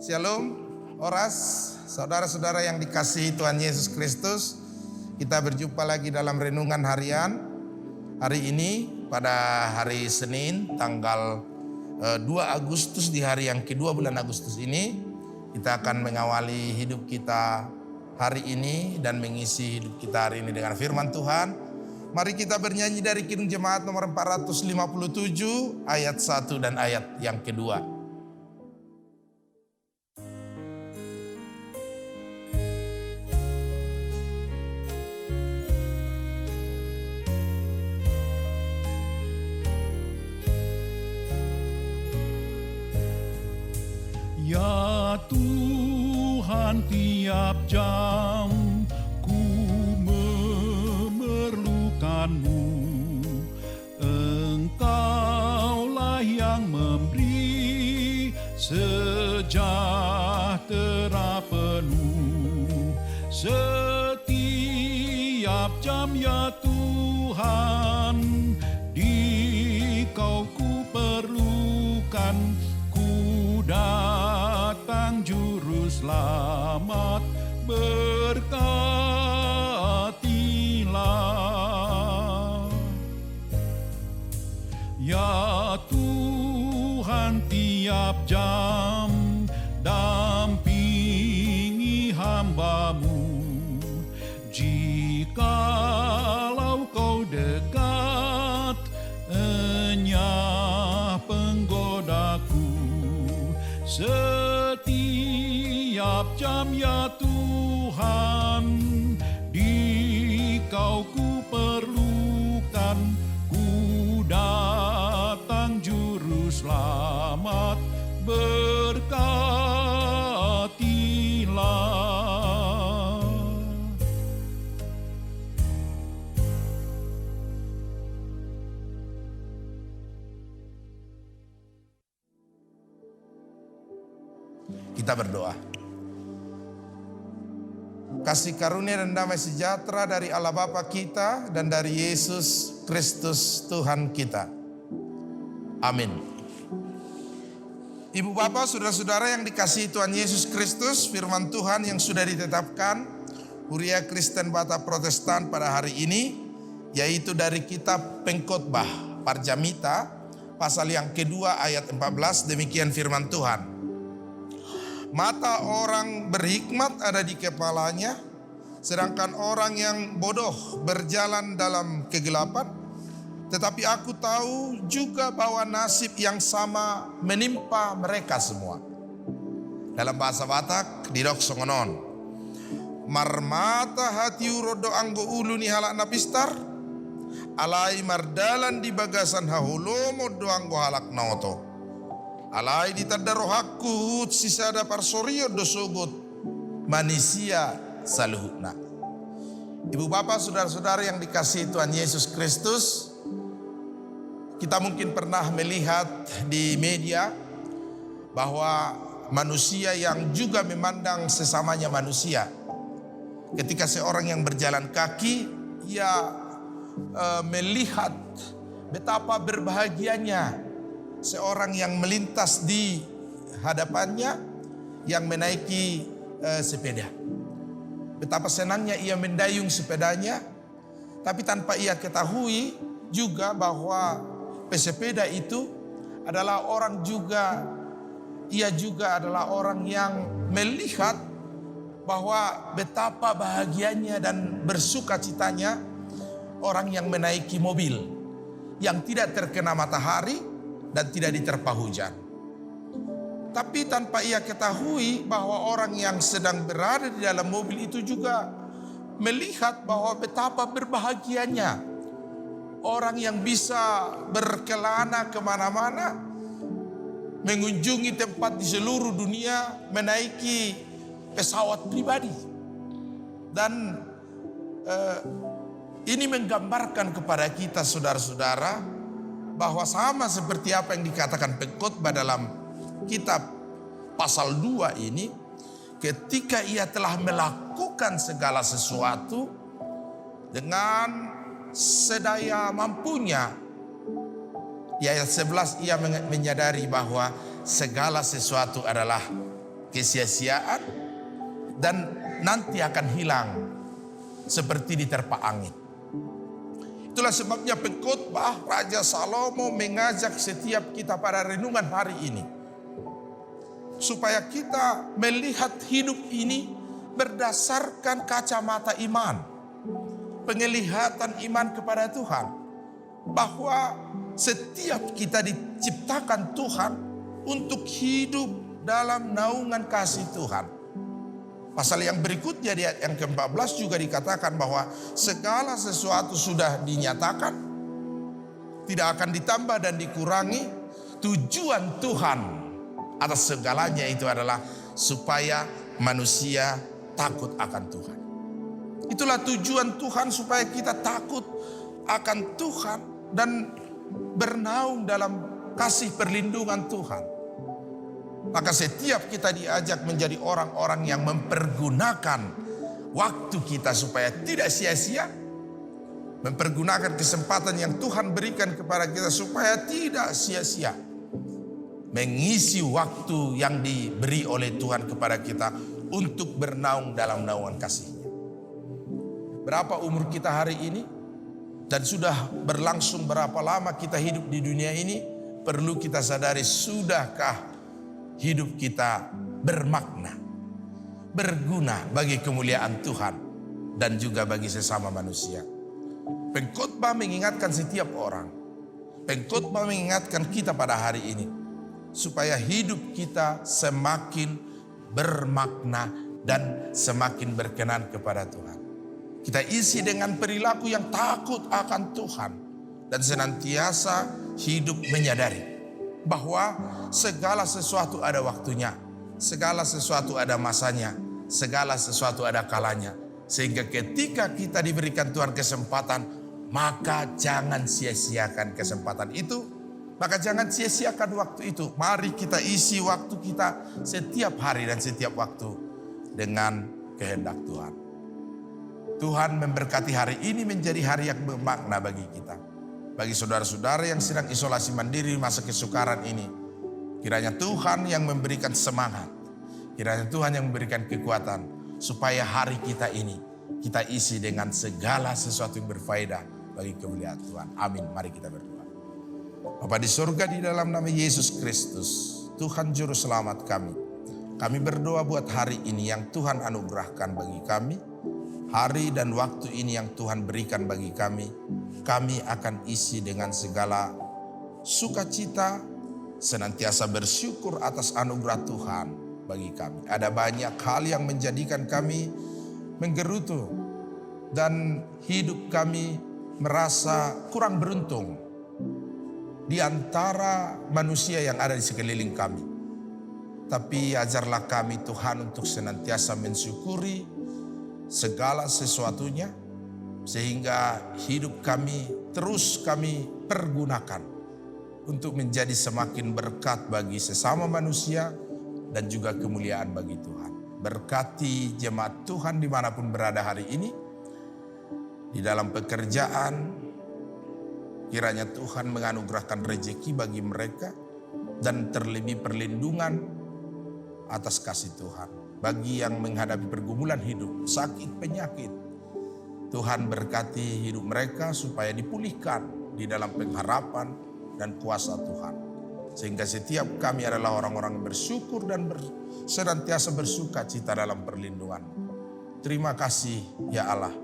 Shalom, Oras, saudara-saudara yang dikasihi Tuhan Yesus Kristus. Kita berjumpa lagi dalam renungan harian. Hari ini pada hari Senin tanggal 2 Agustus di hari yang kedua bulan Agustus ini, kita akan mengawali hidup kita hari ini dan mengisi hidup kita hari ini dengan firman Tuhan. Mari kita bernyanyi dari Kidung Jemaat nomor 457 ayat 1 dan ayat yang kedua. Ya Tuhan, tiap jam ku memerlukan-Mu. Engkaulah yang memberi sejahtera penuh. Setiap jam ya Tuhan, di Kau ku perlukan. Datang juru selamat, berkatilah. Ya Tuhan, tiap jam dampingi hamba-Mu. Jikalau Kau dekat, enyah penggodaku. Setiap jam ya Tuhan, di Kau ku perlukan. Ku datang juru selamat, berkatilah. Kita berdoa. Kasih karunia dan damai sejahtera dari Allah Bapa kita dan dari Yesus Kristus Tuhan kita. Amin. Ibu bapak, saudara-saudara yang dikasihi Tuhan Yesus Kristus, firman Tuhan yang sudah ditetapkan Huria Kristen Batak Protestan pada hari ini, yaitu dari kitab Pengkhotbah Parjamita pasal yang kedua ayat 14, demikian firman Tuhan. Mata orang berhikmat ada di kepalanya, sedangkan orang yang bodoh berjalan dalam kegelapan. Tetapi aku tahu juga bahwa nasib yang sama menimpa mereka semua. Dalam bahasa Batak, didok songonon. Marmata hati urodo anggo ulu ni halak napistar, alai mardalan di bagasan hahulomo do anggo halak naoto. Alai ditadarohaku sisada parsorio dosogot manusia saluhutna. Ibu bapak, saudara-saudara yang dikasihi Tuhan Yesus Kristus, kita mungkin pernah melihat di media bahwa manusia yang juga memandang sesamanya manusia. Ketika seorang yang berjalan kaki, ia melihat betapa berbahagianya seorang yang melintas di hadapannya yang menaiki sepeda. Betapa senangnya ia mendayung sepedanya, tapi tanpa ia ketahui juga bahwa pesepeda itu adalah orang juga, ia juga adalah orang yang melihat bahwa betapa bahagianya dan bersukacitanya orang yang menaiki mobil yang tidak terkena matahari dan tidak diterpa hujan. Tapi tanpa ia ketahui bahwa orang yang sedang berada di dalam mobil itu juga melihat bahwa betapa berbahagianya orang yang bisa berkelana kemana-mana, mengunjungi tempat di seluruh dunia, menaiki pesawat pribadi. Dan ini menggambarkan kepada kita saudara-saudara bahwa sama seperti apa yang dikatakan Pengkhotbah dalam kitab pasal 2 ini, ketika ia telah melakukan segala sesuatu dengan sedaya mampunya, Di ayat 11 ia menyadari bahwa segala sesuatu adalah kesia-siaan, dan nanti akan hilang seperti diterpa angin. Itulah sebabnya pengkhotbah Raja Salomo mengajak setiap kita pada renungan hari ini, supaya kita melihat hidup ini berdasarkan kacamata iman, penglihatan iman kepada Tuhan, bahwa setiap kita diciptakan Tuhan untuk hidup dalam naungan kasih Tuhan. Pasal yang berikutnya di ayat yang ke-14 juga dikatakan bahwa segala sesuatu sudah dinyatakan, tidak akan ditambah dan dikurangi. Tujuan Tuhan atas segalanya itu adalah supaya manusia takut akan Tuhan. Itulah tujuan Tuhan, supaya kita takut akan Tuhan dan bernaung dalam kasih perlindungan Tuhan. Maka setiap kita diajak menjadi orang-orang yang mempergunakan waktu kita supaya tidak sia-sia, mempergunakan kesempatan yang Tuhan berikan kepada kita supaya tidak sia-sia, mengisi waktu yang diberi oleh Tuhan kepada kita untuk bernaung dalam naungan kasih-Nya. Berapa umur kita hari ini? Dan sudah berlangsung berapa lama kita hidup di dunia ini? Perlu kita sadari, sudahkah hidup kita bermakna, berguna bagi kemuliaan Tuhan dan juga bagi sesama manusia? Pengkhotbah mengingatkan setiap orang. Pengkhotbah mengingatkan kita pada hari ini, supaya hidup kita semakin bermakna dan semakin berkenan kepada Tuhan. Kita isi dengan perilaku yang takut akan Tuhan dan senantiasa hidup menyadari bahwa segala sesuatu ada waktunya, segala sesuatu ada masanya, segala sesuatu ada kalanya. Sehingga ketika kita diberikan Tuhan kesempatan, maka jangan sia-siakan kesempatan itu, maka jangan sia-siakan waktu itu. Mari kita isi waktu kita setiap hari dan setiap waktu dengan kehendak Tuhan. Tuhan memberkati hari ini menjadi hari yang bermakna bagi kita. Bagi saudara-saudara yang sedang isolasi mandiri masa kesukaran ini, kiranya Tuhan yang memberikan semangat, kiranya Tuhan yang memberikan kekuatan, supaya hari kita ini kita isi dengan segala sesuatu yang berfaedah bagi kemuliaan Tuhan. Amin. Mari kita berdoa. Bapa di surga, di dalam nama Yesus Kristus, Tuhan Juru Selamat kami berdoa buat hari ini yang Tuhan anugerahkan bagi kami. Hari dan waktu ini yang Tuhan berikan bagi kami akan isi dengan segala sukacita, senantiasa bersyukur atas anugerah Tuhan bagi kami. Ada banyak hal yang menjadikan kami menggerutu dan hidup kami merasa kurang beruntung di antara manusia yang ada di sekeliling kami. Tapi ajarlah kami Tuhan untuk senantiasa mensyukuri segala sesuatunya, sehingga hidup kami terus kami pergunakan untuk menjadi semakin berkat bagi sesama manusia dan juga kemuliaan bagi Tuhan. Berkati jemaat Tuhan dimanapun berada hari ini, di dalam pekerjaan, kiranya Tuhan menganugerahkan rezeki bagi mereka dan terlebih perlindungan atas kasih Tuhan. Bagi yang menghadapi pergumulan hidup, sakit, penyakit, Tuhan berkati hidup mereka supaya dipulihkan di dalam pengharapan dan kuasa Tuhan. Sehingga setiap kami adalah orang-orang yang bersyukur dan senantiasa bersuka cita dalam perlindungan. Terima kasih ya Allah.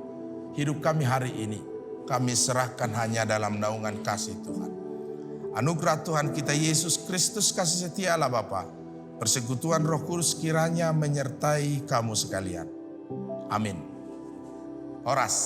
Hidup kami hari ini kami serahkan hanya dalam naungan kasih Tuhan. Anugerah Tuhan kita Yesus Kristus, kasih setia Allah Bapa, persekutuan Roh Kudus kiranya menyertai kamu sekalian. Amin. Horas.